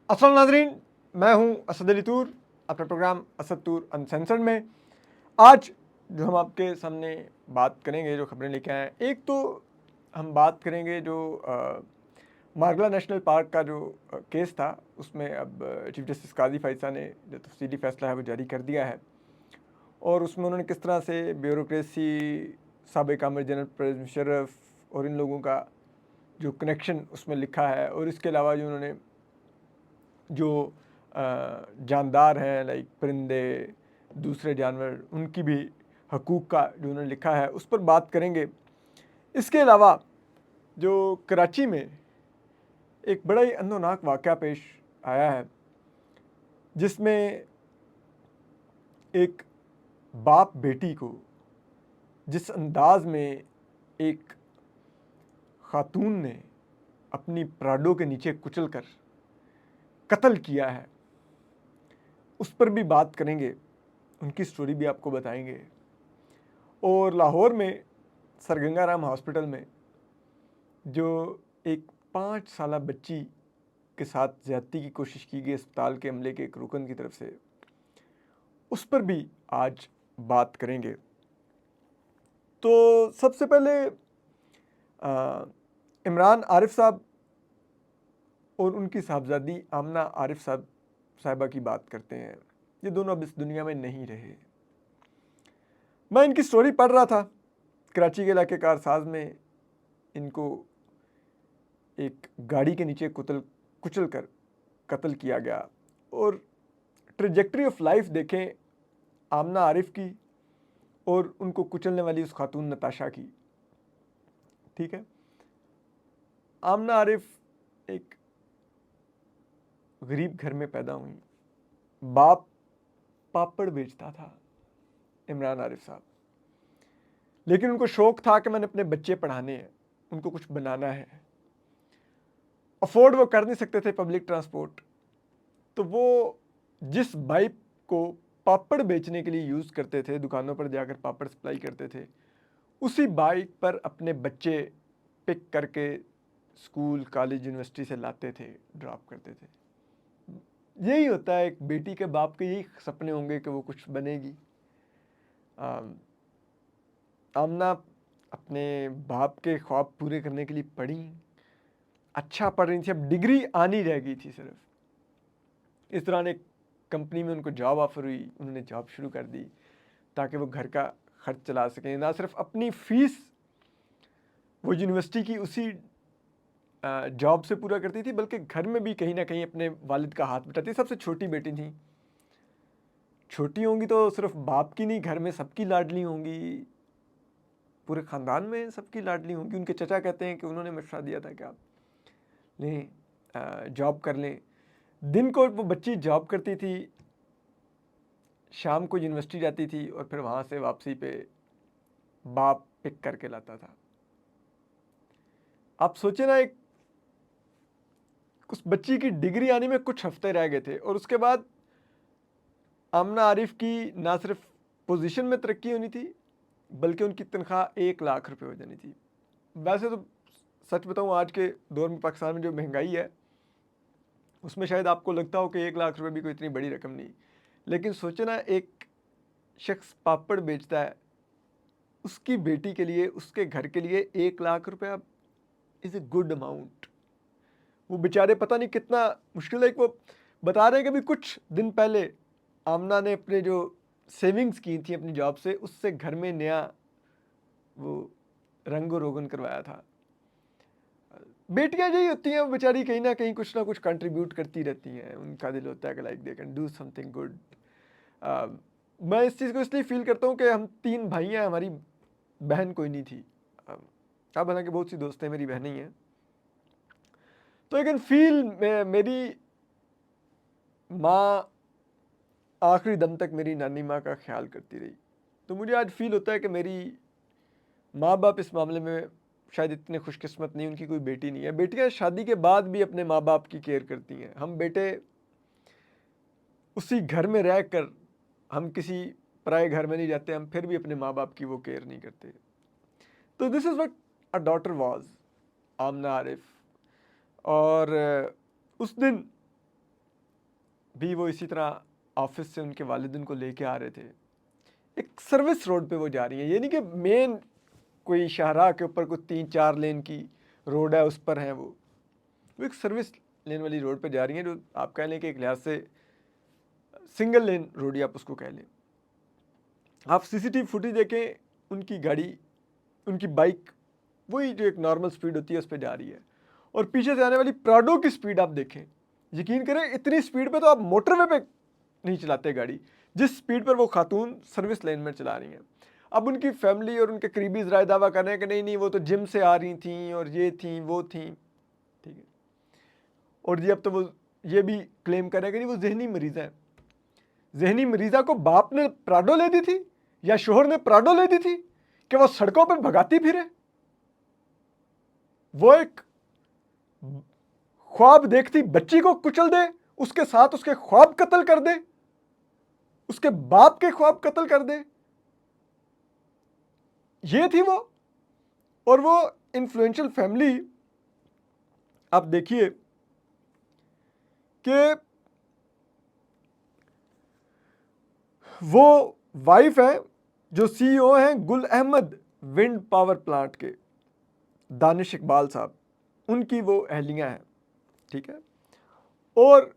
अस्सलाम नाज़रीन, मैं हूं असद अली तूर, अपना प्रोग्राम असद तूर अनसेंसर्ड में। आज जो हम आपके सामने बात करेंगे, जो खबरें लेके आए हैं, एक तो हम बात करेंगे जो मारगला नेशनल पार्क का जो केस था, उसमें अब चीफ जस्टिस काजी फैसला ने जो तफसीली फ़ैसला है वो जारी कर दिया है और उसमें उन्होंने किस तरह से ब्यूरोक्रेसी, साबिक़ आमिर जनरल परवेज़ मुशर्रफ और इन लोगों का जो कनेक्शन उसमें लिखा है, और इसके अलावा जो उन्होंने जो जानदार हैं लाइक परिंदे, दूसरे जानवर, उनकी भी हकूक़ का जो उन्होंने लिखा है उस पर बात करेंगे। इसके अलावा जो कराची में एक बड़ा ही अंदोनाक वाक़या पेश आया है, जिसमें एक बाप बेटी को जिस अंदाज़ में एक ख़ातून ने अपनी प्राडो के नीचे कुचल कर कत्ल किया है, उस पर भी बात करेंगे, उनकी स्टोरी भी आपको बताएंगे। और लाहौर में सर गंगा राम हॉस्पिटल में जो एक 5 साला बच्ची के साथ ज़्यादती की कोशिश की गई अस्पताल के अमले के एक रुकन की तरफ से, उस पर भी आज बात करेंगे। तो सबसे पहले इमरान आरिफ साहब और उनकी साहबजादी आमना आरिफ साहिबा की बात करते हैं। ये दोनों अब इस दुनिया में नहीं रहे। मैं इनकी स्टोरी पढ़ रहा था। कराची के इलाके कारसाज में इनको एक गाड़ी के नीचे कुचल कर कत्ल किया गया। और ट्रेजेक्ट्री ऑफ लाइफ देखें आमना आरिफ की और उनको कुचलने वाली उस खातून नताशा की। ठीक है, आमना आरिफ एक गरीब घर में पैदा हुई। बाप पापड़ बेचता था, इमरान आरिफ साहब, लेकिन उनको शौक था कि मैंने अपने बच्चे पढ़ाने हैं, उनको कुछ बनाना है। अफोर्ड वो कर नहीं सकते थे पब्लिक ट्रांसपोर्ट, तो वो जिस बाइक को पापड़ बेचने के लिए यूज़ करते थे, दुकानों पर जाकर पापड़ सप्लाई करते थे, उसी बाइक पर अपने बच्चे पिक करके स्कूल, कॉलेज, यूनिवर्सिटी से लाते थे, ड्रॉप करते थे। यही होता है एक बेटी के बाप के, यही सपने होंगे कि वो कुछ बनेगी। आमना अपने बाप के ख्वाब पूरे करने के लिए पढ़ी, अच्छा पढ़ रही थी, अब डिग्री आनी रह गई थी सिर्फ। इस दौरान एक कंपनी में उनको जॉब ऑफर हुई, उन्होंने जॉब शुरू कर दी ताकि वो घर का खर्च चला सकें। ना सिर्फ अपनी फ़ीस वो यूनिवर्सिटी की उसी जॉब से पूरा करती थी, बल्कि घर में भी कहीं ना कहीं अपने वालिद का हाथ बटाती। सबसे छोटी बेटी थी। छोटी होंगी तो सिर्फ बाप की नहीं, घर में सबकी लाडली होंगी, पूरे ख़ानदान में सबकी लाडली होंगी। उनके चचा कहते हैं कि उन्होंने मशवरा दिया था कि आप लें, जॉब कर लें। दिन को वो बच्ची जॉब करती थी, शाम को यूनिवर्सिटी जाती थी और फिर वहाँ से वापसी पे बाप पिक करके लाता था। आप सोचे ना, एक उस बच्ची की डिग्री आने में कुछ हफ्ते रह गए थे और उसके बाद आमना आरिफ की ना सिर्फ पोजीशन में तरक्की होनी थी, बल्कि उनकी तनख्वाह 1 लाख रुपए हो जानी थी। वैसे तो सच बताऊं, आज के दौर में पाकिस्तान में जो महंगाई है उसमें शायद आपको लगता हो कि 1 लाख रुपए भी कोई इतनी बड़ी रकम नहीं, लेकिन सोचे ना, एक शख्स पापड़ बेचता है, उसकी बेटी के लिए, उसके घर के लिए 1 लाख रुपया इज़ ए गुड अमाउंट। वो बेचारे पता नहीं कितना मुश्किल है। वो बता रहे हैं कि अभी कुछ दिन पहले आमना ने अपने जो सेविंग्स की थी अपनी जॉब से, उससे घर में नया वो रंगो रोगन करवाया था। बेटियां यही होती हैं, वो बेचारी कहीं ना कुछ कंट्रीब्यूट करती रहती हैं। उनका दिल होता है कि like they can do something good. मैं इस चीज़ को इसलिए फील करता हूँ कि हम 3 भाई हैं, हमारी बहन कोई नहीं थी। अब हालांकि बहुत सी दोस्तें मेरी बहनें ही हैं, तो लेकिन फील मेरी माँ आखिरी दम तक मेरी नानी माँ का ख्याल करती रही। तो मुझे आज फील होता है कि मेरी माँ बाप इस मामले में शायद इतने खुशकिस्मत नहीं, उनकी कोई बेटी नहीं है। बेटियाँ शादी के बाद भी अपने माँ बाप की केयर करती हैं। हम बेटे उसी घर में रह कर, हम किसी पराए घर में नहीं जाते, हम फिर भी अपने माँ बाप की वो केयर नहीं करते। तो this is what a daughter was, Amna Arif. और उस दिन भी वो इसी तरह ऑफिस से उनके वालिद उनको लेके आ रहे थे। एक सर्विस रोड पे वो जा रही है, ये नहीं कि मेन कोई शाहराह के ऊपर कोई 3-4 लेन की रोड है उस पर है वो एक सर्विस लेन वाली रोड पे जा रही है, जो आप कह लें कि एक लिहाज से सिंगल लेन रोड ही आप उसको कह लें। आप सीसीटीवी फुटेज देखें, उनकी गाड़ी, उनकी बाइक वही जो एक नॉर्मल स्पीड होती है उस पर जा रही है, और पीछे से आने वाली प्राडो की स्पीड आप देखें, यकीन करें इतनी स्पीड पे तो आप मोटरवे पे नहीं चलाते गाड़ी, जिस स्पीड पर वो खातून सर्विस लेन में चला रही हैं। अब उनकी फैमिली और उनके करीबी राय दावा कर रहे हैं कि नहीं नहीं वो तो जिम से आ रही थी और ये थी वो थी, ठीक है। और ये अब तो वो ये भी क्लेम कर रहे हैं कि नहीं वो जहनी मरीज़ है। जहनी मरीज़ा को बाप ने प्राडो ले दी थी या शोहर ने प्राडो ले दी थी कि वो सड़कों पर भगाती फिरे, वो एक ख्वाब देखती बच्ची को कुचल दे, उसके साथ उसके ख्वाब कत्ल कर दे, उसके बाप के ख्वाब कत्ल कर दे, ये थी वो। और वो इन्फ्लुएंशियल फैमिली आप देखिए कि वो वाइफ है जो सीईओ हैं Gul Ahmed wind power plant के, दानिश इकबाल साहब, उनकी वो अहलियां हैं, ठीक है। और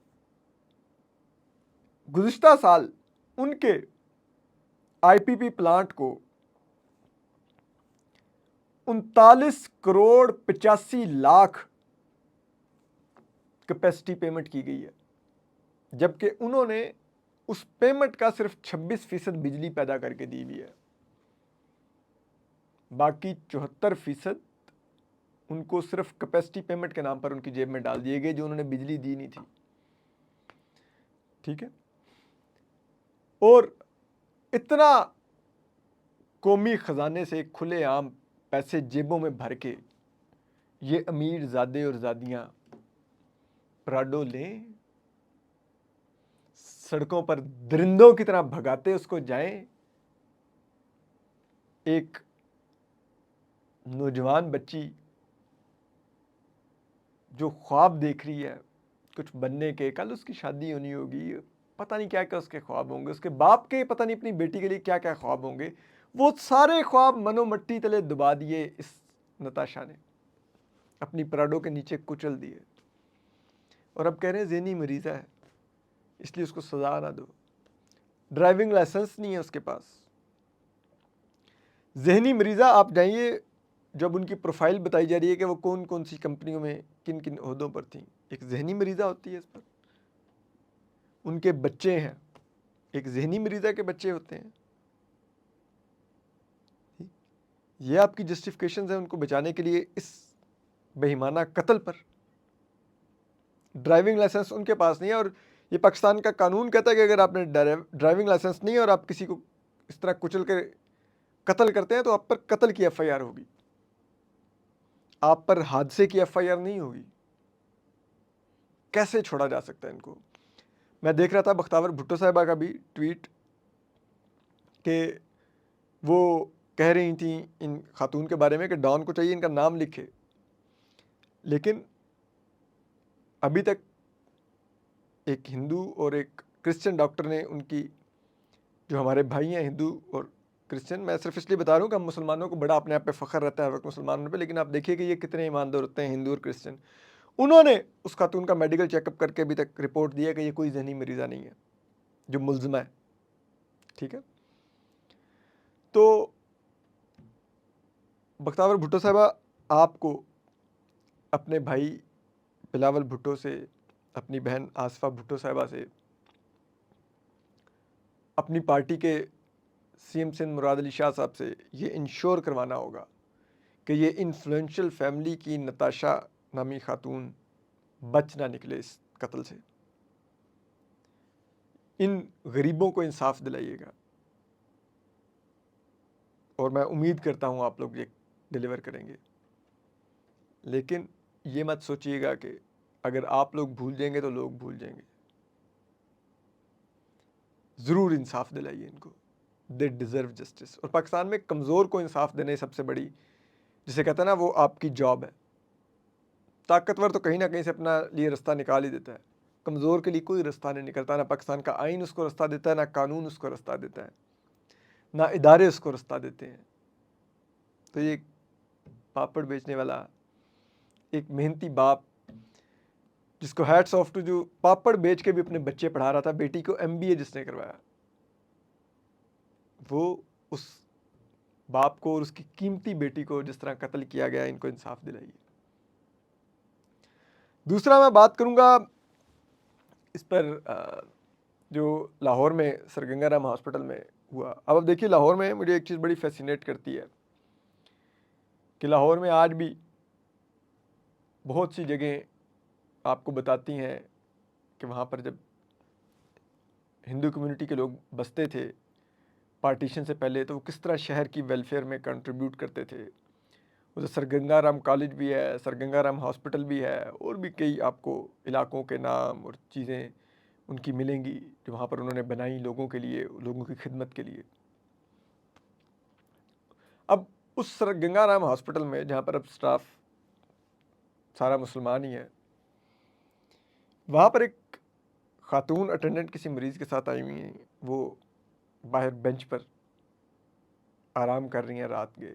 गुज़िश्ता साल उनके आईपीपी प्लांट को 39 करोड़ 85 लाख कैपेसिटी पेमेंट की गई है, जबकि उन्होंने उस पेमेंट का सिर्फ 26% बिजली पैदा करके दी हुई है, बाकी 74% उनको सिर्फ कैपेसिटी पेमेंट के नाम पर उनकी जेब में डाल दिए गए, जो उन्होंने बिजली दी नहीं थी, ठीक है। और इतना कौमी ख़जाने से खुले आम पैसे जेबों में भर के ये अमीर ज़ादे और ज़ादियाँ प्राडो लें, सड़कों पर दरिंदों की तरह भगाते उसको जाएं। एक नौजवान बच्ची जो ख्वाब देख रही है कुछ बनने के, कल उसकी शादी होनी होगी, पता नहीं क्या क्या उसके ख्वाब होंगे, उसके बाप के पता नहीं अपनी बेटी के लिए क्या क्या ख्वाब होंगे, वो सारे ख्वाब मनो मट्टी तले दबा दिए इस नताशा ने, अपनी प्राडो के नीचे कुचल दिए। और अब कह रहे हैं ज़हनी मरीज़ा है इसलिए उसको सज़ा ना दो। ड्राइविंग लाइसेंस नहीं है उसके पास। ज़हनी मरीज़ा आप जाइए, जब उनकी प्रोफाइल बताई जा रही है कि वो कौन कौन सी कंपनियों में किन किन ओहदों पर थी, एक ज़हनी मरीज़ा होती है इस पर, उनके बच्चे हैं, एक ज़हनी मरीज़ा के बच्चे होते हैं। ये आपकी जस्टिफिकेशन है उनको बचाने के लिए इस बेईमाना कत्ल पर। ड्राइविंग लाइसेंस उनके पास नहीं है, और ये पाकिस्तान का कानून कहता है कि अगर आपने ड्राइविंग लाइसेंस नहीं है और आप किसी को इस तरह कुचल कर कत्ल करते हैं तो आप पर कत्ल की एफआईआर होगी, आप पर हादसे की एफआईआर नहीं होगी। कैसे छोड़ा जा सकता है इनको। मैं देख रहा था बख्तावर भुट्टो साहिबा का भी ट्वीट कि वो कह रही थी इन खातून के बारे में कि डॉन को चाहिए इनका नाम लिखे, लेकिन अभी तक एक हिंदू और एक क्रिश्चियन डॉक्टर ने उनकी, जो हमारे भाई हैं हिंदू और क्रिश्चियन, मैं सिर्फ इसलिए बता रहा हूँ कि हम मुसलमानों को बड़ा अपने आप पे फ़ख्र रहता है वक्त मुसलमानों पे, लेकिन आप देखिए कि ये कितने ईमानदार होते हैं हिंदू और क्रिश्चियन। उन्होंने उस खातून का मेडिकल चेकअप करके अभी तक रिपोर्ट दिया कि ये कोई जहनी मरीज़ा नहीं है जो मुल्ज़िमा है, ठीक है। तो बख्तावर भुट्टो साहबा, आपको अपने भाई बिलावल भुट्टो से, अपनी बहन आसफ़ा भुट्टो साहिबा से, अपनी पार्टी के सीएम सिंध मुराद अली शाह साहब से ये इंश्योर करवाना होगा कि ये इन्फ्लुएंशियल फैमिली की नताशा नामी खातून बच ना निकले इस कत्ल से। इन गरीबों को इंसाफ दिलाइएगा, और मैं उम्मीद करता हूँ आप लोग ये डिलीवर करेंगे। लेकिन ये मत सोचिएगा कि अगर आप लोग भूल जाएंगे तो लोग भूल जाएंगे। ज़रूर इंसाफ दिलाइए इनको, दे डिज़र्व जस्टिस। और पाकिस्तान में कमज़ोर को इंसाफ देने सबसे बड़ी, जिसे कहते हैं ना, वो आपकी जॉब है। ताकतवर तो कहीं ना कहीं से अपना लिए रास्ता निकाल ही देता है, कमज़ोर के लिए कोई रास्ता नहीं निकलता, ना पाकिस्तान का आइन उसको रास्ता देता है, ना कानून उसको रास्ता देता है, ना इदारे उसको रास्ता देते हैं। तो ये पापड़ बेचने वाला एक मेहनती बाप, जिसको हैट्स ऑफ टू, जो पापड़ बेच के भी अपने बच्चे पढ़ा रहा था, बेटी को MBA जिसने करवाया, वो उस बाप को और उसकी कीमती बेटी को जिस तरह कत्ल किया गया, इनको इंसाफ दिलाइए। दूसरा मैं बात करूंगा इस पर जो लाहौर में सर गंगाराम हॉस्पिटल में हुआ। अब देखिए, लाहौर में मुझे एक चीज़ बड़ी फैसिनेट करती है कि लाहौर में आज भी बहुत सी जगह आपको बताती हैं कि वहाँ पर जब हिंदू कम्युनिटी के लोग बसते थे पार्टीशन से पहले, तो वो किस तरह शहर की वेलफेयर में कंट्रीब्यूट करते थे। उधर सर गंगाराम कॉलेज भी है, सर गंगाराम हॉस्पिटल भी है, और भी कई आपको इलाकों के नाम और चीज़ें उनकी मिलेंगी जो वहाँ पर उन्होंने बनाई लोगों के लिए, लोगों की खिदमत के लिए। अब उस सर गंगाराम हॉस्पिटल में, जहाँ पर अब स्टाफ सारा मुसलमान ही है, वहाँ पर एक खातून अटेंडेंट किसी मरीज़ के साथ आई हुई हैं। वो बाहर बेंच पर आराम कर रही हैं रात के।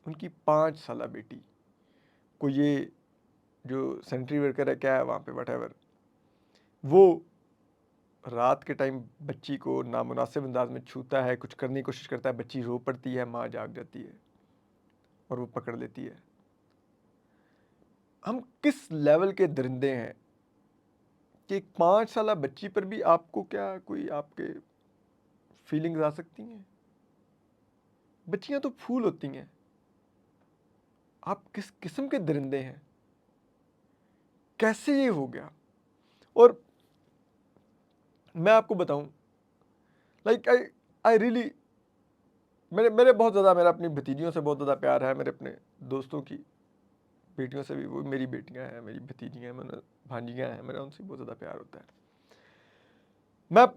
उनकी 5 साला बेटी को, ये जो सेंट्री वर्कर है क्या है वहाँ पे, वट, वो रात के टाइम बच्ची को नामुनासिब अंदाज में छूता है, कुछ करने की कोशिश करता है, बच्ची रो पड़ती है, माँ जाग जाती है और वो पकड़ लेती है। हम किस लेवल के दरिंदे हैं कि एक 5 साला बच्ची पर भी आपको क्या कोई आपके फीलिंग्स आ सकती हैं? बच्चियां तो फूल होती हैं। आप किस किस्म के दरिंदे हैं? कैसे ये हो गया? और मैं आपको बताऊं, लाइक आई आई रियली, मेरे मेरे बहुत ज़्यादा, मेरा अपनी भतीजियों से बहुत ज़्यादा प्यार है, मेरे अपने दोस्तों की बेटियों से भी। वो मेरी बेटियां हैं, मेरी भतीजियाँ हैं, मैंने भांजियाँ हैं, मेरा उनसे बहुत ज़्यादा प्यार होता है। मैं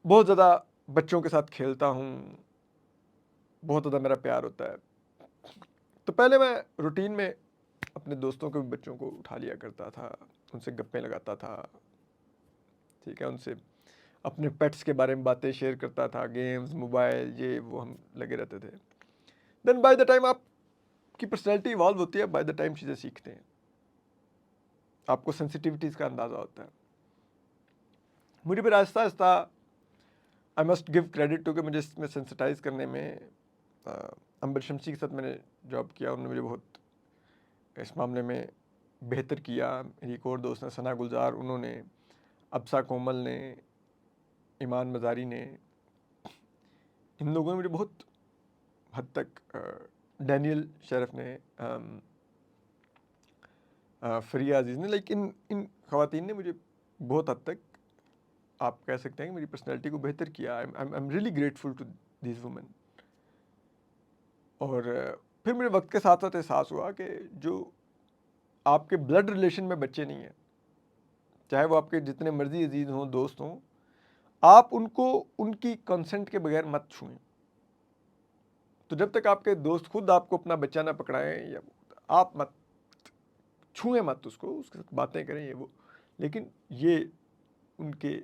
बहुत ज़्यादा बच्चों के साथ खेलता हूँ, बहुत ज़्यादा मेरा प्यार होता है। तो पहले मैं रूटीन में अपने दोस्तों के बच्चों को उठा लिया करता था, उनसे गप्पे लगाता था, ठीक है, उनसे अपने पेट्स के बारे में बातें शेयर करता था, गेम्स, मोबाइल, ये वो हम लगे रहते थे। देन बाय द टाइम आपकी पर्सनैलिटी इवॉल्व होती है, बाय द टाइम चीज़ें सीखते हैं, आपको सेंसिटिविटीज़ का अंदाज़ा होता है। मुझे फिर आहिस्ता आहिस्ता, I must give credit to, कि मुझे इसमें सेंसिटाइज करने में अंबर शमसी के साथ मैंने जॉब किया, उन्होंने मुझे बहुत इस मामले में बेहतर किया। मेरी एक और दोस्त ने, सना गुलजार, उन्होंने, अब्सा कोमल ने, ईमान मज़ारी ने, इन लोगों ने मुझे बहुत हद तक, डैनियल शरफ ने, फरिया अजीज़ ने, लाइक इन इन ख़वातीन ने मुझे बहुत हद तक, आप कह सकते हैं कि मेरी पर्सनैलिटी को बेहतर किया। I am really grateful to this women. और फिर मेरे वक्त के साथ साथ एहसास हुआ कि जो आपके ब्लड रिलेशन में बच्चे नहीं हैं, चाहे वो आपके जितने मर्जी अजीज़ हों, दोस्त हों, आप उनको उनकी कंसेंट के बगैर मत छुएं। तो जब तक आपके दोस्त खुद आपको अपना बच्चा ना पकड़ाएं, या आप मत छुएं, मत उसको, उसके साथ बातें करें, ये वो, लेकिन ये उनके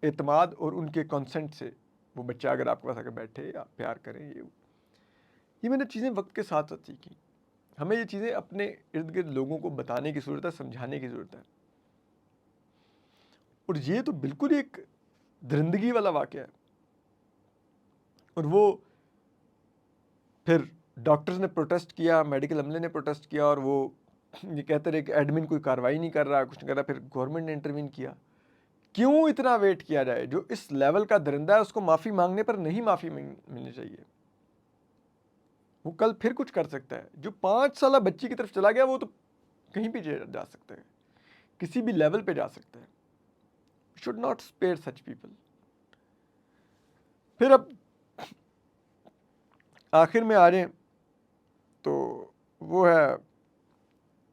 एतमाद और उनके कंसेंट से वो बच्चा अगर आपके पास आकर बैठे, आप प्यार करें, ये मैंने चीज़ें वक्त के साथ साथ सीखी। हमें ये चीज़ें अपने इर्द गिर्द लोगों को बताने की ज़रूरत है, समझाने की ज़रूरत है। और ये तो बिल्कुल ही एक दरिंदगी वाला वाक़या है। और वो फिर डॉक्टर्स ने प्रोटेस्ट किया, मेडिकल अमले ने प्रोटेस्ट किया, और वो ये कहते रहे कि एडमिन कोई कार्रवाई नहीं कर रहा, कुछ नहीं कर रहा। फिर गवर्नमेंट ने इंटरवीन किया। क्यों इतना वेट किया जाए? जो इस लेवल का दरिंदा है, उसको माफ़ी मांगने पर नहीं माफ़ी मिलनी चाहिए। वो कल फिर कुछ कर सकता है। जो 5 साला बच्ची की तरफ चला गया, वो तो कहीं भी जा सकता है, किसी भी लेवल पे जा सकता है। Should not spare such people. फिर अब आखिर में आ रहे हैं, तो वो है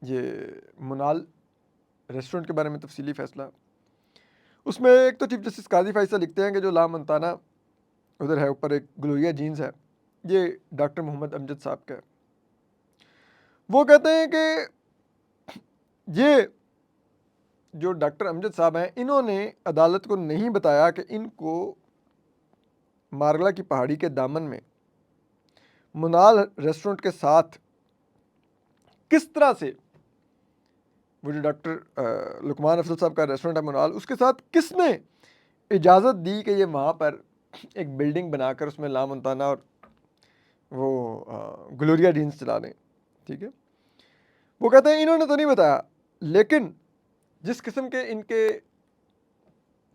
ये मुनाल रेस्टोरेंट के बारे में तफसीली फ़ैसला। उसमें एक तो चीफ जस्टिस काजी फैसला लिखते हैं कि जो लामंताना उधर है, ऊपर एक ग्लोरिया जीन्स है, ये डॉक्टर मोहम्मद अमजद साहब का है। वो कहते हैं कि ये जो डॉक्टर अमजद साहब हैं, इन्होंने अदालत को नहीं बताया कि इनको मारगला की पहाड़ी के दामन में मुनाल रेस्टोरेंट के साथ किस तरह से वो जो डॉक्टर लुकमान अफजल साहब का रेस्टोरेंट है मुनाल, उसके साथ किसने इजाज़त दी कि ये वहाँ पर एक बिल्डिंग बनाकर उसमें लामोंताना और वो ग्लोरिया जीन्स चला लें। ठीक है, वो कहते हैं इन्होंने तो नहीं बताया, लेकिन जिस किस्म के इनके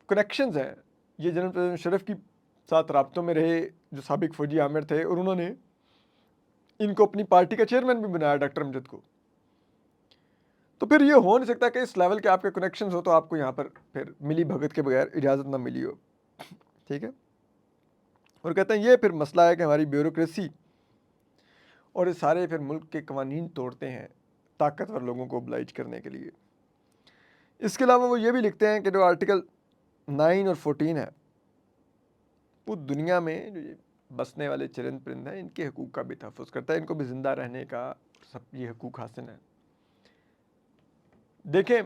कनेक्शंस हैं, ये जनरल प्रेसिडेंट शरीफ की साथ राब्तों में रहे जो साबिक फौजी आमिर थे, और उन्होंने इनको अपनी पार्टी का चेयरमैन भी बनाया डॉक्टर अमजद को। तो फिर ये हो नहीं सकता कि इस लेवल के आपके कनेक्शंस हो तो आपको यहाँ पर फिर मिली भगत के बगैर इजाज़त ना मिली हो। ठीक है, और कहते हैं ये फिर मसला है कि हमारी ब्यूरोक्रेसी और ये सारे फिर मुल्क के कवानीन तोड़ते हैं ताकतवर लोगों को ओबलाइज करने के लिए। इसके अलावा वो ये भी लिखते हैं कि जो आर्टिकल 9 और 14 है, वो दुनिया में जो ये बसने वाले चरिंद परिंद हैं, इनके हकूक़ का भी तहफ़्फ़ुज़ करता है, इनको भी ज़िंदा रहने का सब ये हकूक़ हासिल है। देखें,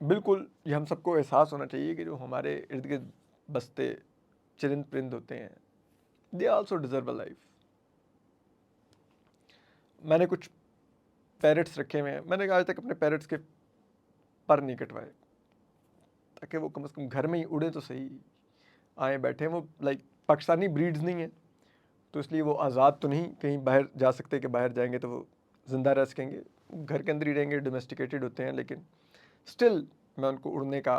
बिल्कुल ये हम सबको एहसास होना चाहिए कि जो हमारे इर्द गिर्द बसते चरिंद परिंद होते हैं, they also deserve a life. मैंने कुछ पैरट्स रखे हुए हैं, मैंने आज तक अपने पैरट्स के पर नहीं कटवाए, ताकि वो कम से कम घर में ही उड़े तो सही, आए बैठे। वो लाइक पाकिस्तानी ब्रीड्स नहीं है, तो इसलिए वो आज़ाद तो नहीं कहीं बाहर जा सकते कि बाहर जाएंगे तो वो ज़िंदा रह सकेंगे, घर के अंदर ही रहेंगे, डोमेस्टिकेटेड होते हैं। लेकिन स्टिल मैं उनको उड़ने का,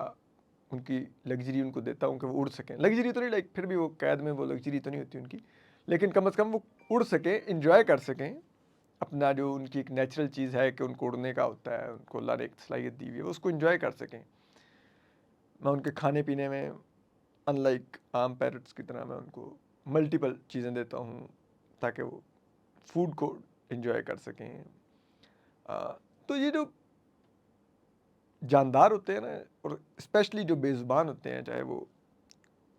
उनकी लग्जरी उनको देता हूँ कि वो उड़ सकें। लग्जरी तो नहीं, लाइक फिर भी वो कैद में वो लग्जरी तो नहीं होती उनकी, लेकिन कम से कम वो उड़ सकें, इंजॉय कर सकें अपना जो उनकी एक नेचुरल चीज़ है कि उनको उड़ने का होता है, उनको अल्लाह ने एक सलाहियत दी हुई है, उसको इंजॉय कर सकें। मैं उनके खाने पीने में अनलाइक आम पैरट्स की तरह मैं उनको मल्टीपल चीज़ें देता हूँ ताकि वो फूड को इंजॉय कर सकें। तो ये जो जानदार होते हैं ना, और स्पेशली जो बेज़ुबान होते हैं, चाहे वो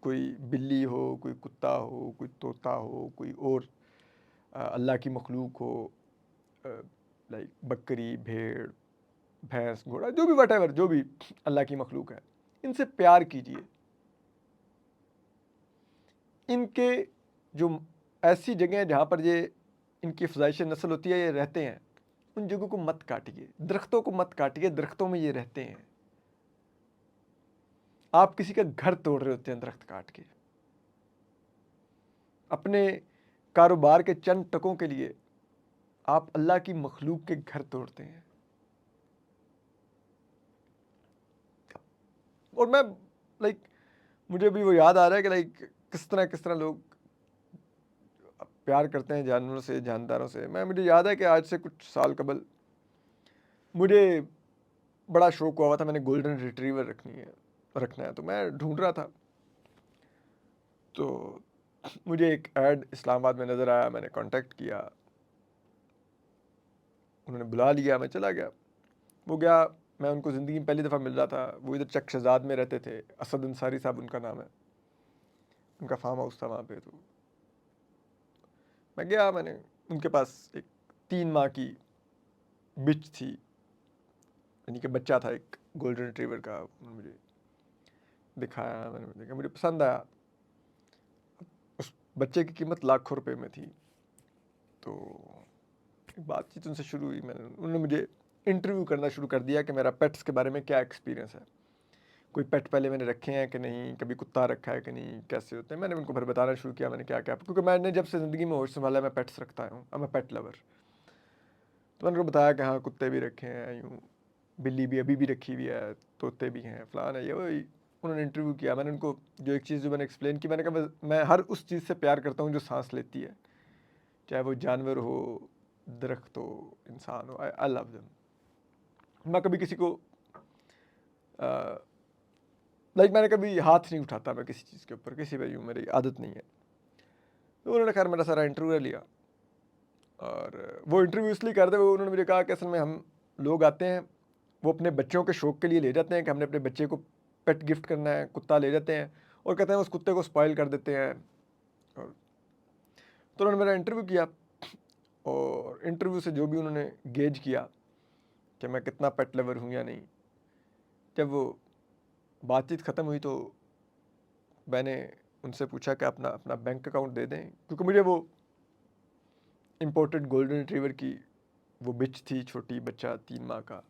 कोई बिल्ली हो, कोई कुत्ता हो, कोई तोता हो, कोई और अल्लाह की मखलूक हो, लाइक बकरी, भेड़, भैंस, घोड़ा, जो भी वटेवर, जो भी अल्लाह की मखलूक है, इनसे प्यार कीजिए। इनके जो ऐसी जगह हैं जहाँ पर ये इनकी अफजाइश नस्ल होती है, ये रहते हैं, उन जगहों को मत काटिए, दरख्तों को मत काटिए, दरख्तों में ये रहते हैं। आप किसी का घर तोड़ रहे होते हैं दरख्त काट के, अपने कारोबार के चंद टकों के लिए आप अल्लाह की मखलूक के घर तोड़ते हैं। और मैं लाइक मुझे भी वो याद आ रहा है कि लाइक किस तरह लोग प्यार करते हैं जानवरों से, जानदारों से। मुझे याद है कि आज से कुछ साल कबल मुझे बड़ा शौक हुआ था, मैंने गोल्डन रिट्रीवर रखना है, तो मैं ढूंढ रहा था, तो मुझे एक ऐड इस्लामाबाद में नज़र आया, मैंने कांटेक्ट किया, उन्होंने बुला लिया, मैं चला गया। वो गया, मैं उनको ज़िंदगी में पहली दफ़ा मिल रहा था, वो इधर चक शहजाद में रहते थे, असद अंसारी साहब उनका नाम है, उनका फार्म हाउस था वहाँ पे। तो मैं गया, मैंने उनके पास एक 3 माह की बिच थी, यानी कि बच्चा था एक गोल्डन रिट्रीवर का। उन्होंने मुझे दिखाया, मैंने देखा, मुझे पसंद आया। उस बच्चे की कीमत लाखों रुपए में थी। तो बातचीत उनसे शुरू हुई, उन्होंने मुझे इंटरव्यू करना शुरू कर दिया कि मेरा पेट्स के बारे में क्या एक्सपीरियंस है, कोई पेट पहले मैंने रखे हैं कि नहीं, कभी कुत्ता रखा है कि नहीं, कैसे होते हैं। मैंने उनको फिर बताना शुरू किया मैंने क्या क्या, क्योंकि मैंने जब से ज़िंदगी में होश संभाला मैं पेट्स रखता हूँ, अब मैं पेट लवर। तो मैंने उनको बताया कि हाँ कुत्ते भी रखे हैं, यूँ बिल्ली भी अभी भी रखी हुई है, तोते भी हैं, फ़लान है, ये वही। उन्होंने इंटरव्यू किया, मैंने उनको जो एक चीज़ जो मैंने एक्सप्लेन की, मैंने कहा मैं हर उस चीज़ से प्यार करता हूँ जो सांस लेती है, चाहे वो जानवर हो, दरख्त हो, इंसान हो, आई लव देम। मैं कभी किसी को लाइक मैंने कभी हाथ नहीं उठाता मैं किसी चीज़ के ऊपर, किसी पे, यूँ मेरी आदत नहीं है। तो उन्होंने खैर मेरा सारा इंटरव्यू लिया, और वो इंटरव्यू इसलिए कर दे, वो उन्होंने मुझे कहा कि असल में हम लोग आते हैं, वो अपने बच्चों के शौक़ के लिए ले जाते हैं कि हमने अपने बच्चे को पेट गिफ्ट करना है, कुत्ता ले जाते हैं, और कहते हैं उस कुत्ते को स्पॉइल कर देते हैं। और तो उन्होंने मेरा इंटरव्यू किया, और इंटरव्यू से जो भी उन्होंने गेज किया कि मैं कितना पेट लवर हूँ या नहीं, जब वो बातचीत ख़त्म हुई तो मैंने उनसे पूछा कि अपना अपना बैंक अकाउंट दे दें, क्योंकि मुझे वो इम्पोर्टेड गोल्डन रिट्रीवर की वो बिच थी, छोटी बच्चा 3 माह का,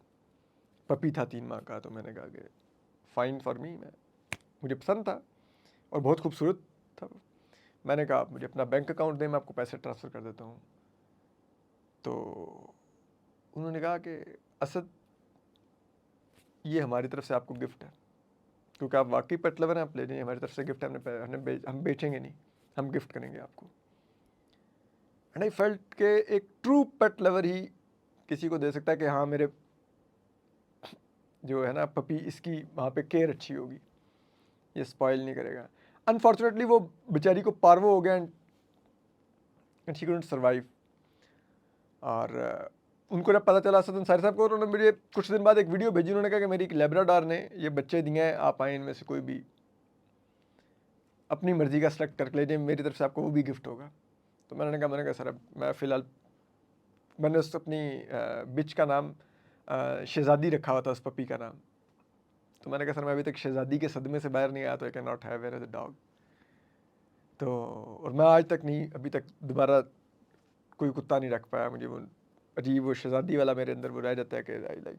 पपी था 3 माह का। तो मैंने कहा कि फ़ाइन फॉर मी, मुझे पसंद था और बहुत खूबसूरत था। मैंने कहा आप मुझे अपना बैंक अकाउंट दें, मैं आपको पैसे ट्रांसफ़र कर देता हूँ। तो उन्होंने कहा कि असद, ये हमारी तरफ से आपको गिफ्ट है, क्योंकि आप वाकई पेट लवर हैं, आप ले जाइए, हमारी तरफ से गिफ्ट है, हम बेचेंगे नहीं, हम गिफ्ट करेंगे आपको। एंड आई फेल्ट के एक ट्रू पेट लवर ही किसी को दे सकता है कि हाँ मेरे जो है ना पपी, इसकी वहाँ पे केयर अच्छी होगी, ये स्पॉइल नहीं करेगा। अनफॉर्चुनेटली वो बेचारी को पार्वो हो गया एंड शी कुडंट सर्वाइव। और उनको जब पता चला असद अंसारी साहब को, उन्होंने मुझे कुछ दिन बाद एक वीडियो भेजी। उन्होंने कहा कि मेरी एक लेब्राडोर ने ये बच्चे दिए हैं, आप आए इनमें से कोई भी अपनी मर्ज़ी का सेलेक्ट करके ले जाए, मेरी तरफ से आपको वो भी गिफ्ट होगा। तो मैंने कहा सर अब मैं फ़िलहाल, मैंने उस अपनी बिच का नाम शहज़ादी रखा हुआ था, उस पपी का नाम। तो मैंने कहा सर मैं अभी तक शहज़ादी के सदमे से बाहर नहीं आया, तो I can not have where as a dog. तो और मैं आज तक नहीं, अभी तक दोबारा कोई कुत्ता नहीं रख पाया। मुझे वो अजीब वो शहज़ादी वाला मेरे अंदर वो रह जाता है कि I like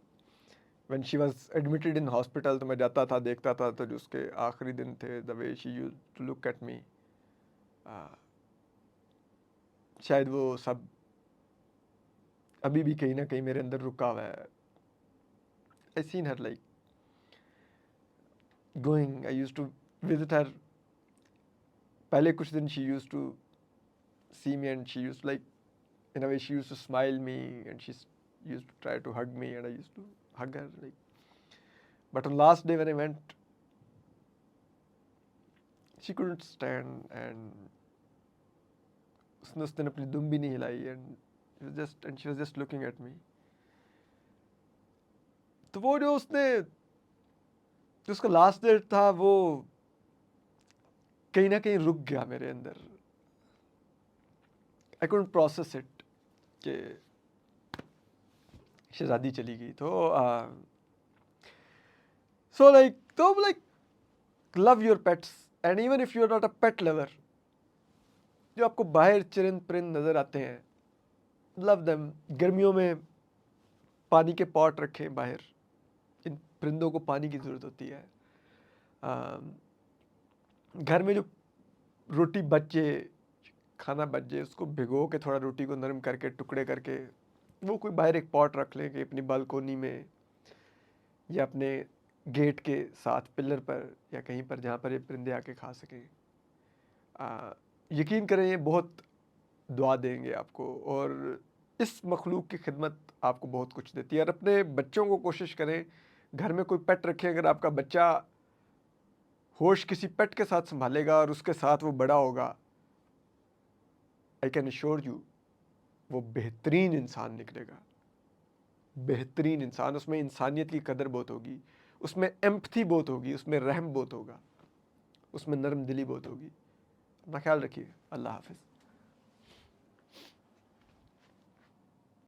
when she was admitted in hospital, तो मैं जाता था, देखता था, तो जो उसके आखिरी दिन थे, the way she used to look at me, शायद वो सब अभी भी कहीं ना कहीं मेरे अंदर रुका हुआ है। I seen her like going, I used to visit her. पहले कुछ दिन she used to see me and she used like, in a way she used to smile me and she used to try to hug me and I used to hug her like, but on last day when I went, she couldn't stand and उसने उस दिन अपनी दुम भी नहीं हिलाई and she was just looking at me. तो वो जो उसका लास्ट डेट था, वो कहीं ना कहीं रुक गया मेरे अंदर। आई couldn't process it कि शहज़ादी चली गई। तो so like love your pets and even if you're not a pet lover, जो आपको बाहर चरिंद परिंद नज़र आते हैं, लव देम। गर्मियों में पानी के पॉट रखें बाहर, इन परिंदों को पानी की ज़रूरत होती है। घर में जो रोटी बच जाए, खाना बच जाए, उसको भिगो के थोड़ा रोटी को नरम करके टुकड़े करके वो कोई बाहर एक पॉट रख लें कि अपनी बालकोनी में या अपने गेट के साथ पिलर पर या कहीं पर जहाँ पर ये परिंदे आके खा सकें। यकीन करें ये बहुत दुआ देंगे आपको और इस मखलूक की खिदमत आपको बहुत कुछ देती है। और अपने बच्चों को कोशिश करें, घर में कोई पेट रखें, अगर आपका बच्चा होश किसी पेट के साथ संभालेगा और उसके साथ वो बड़ा होगा, आई कैन एश्योर यू वो बेहतरीन इंसान निकलेगा, बेहतरीन इंसान। उसमें इंसानियत की कदर बहुत होगी, उसमें एम्पथी बहुत होगी, उसमें रहम बहुत होगा, उसमें नरम दिली बहुत होगी। अपना ख्याल रखिए। अल्लाह हाफ़िज़।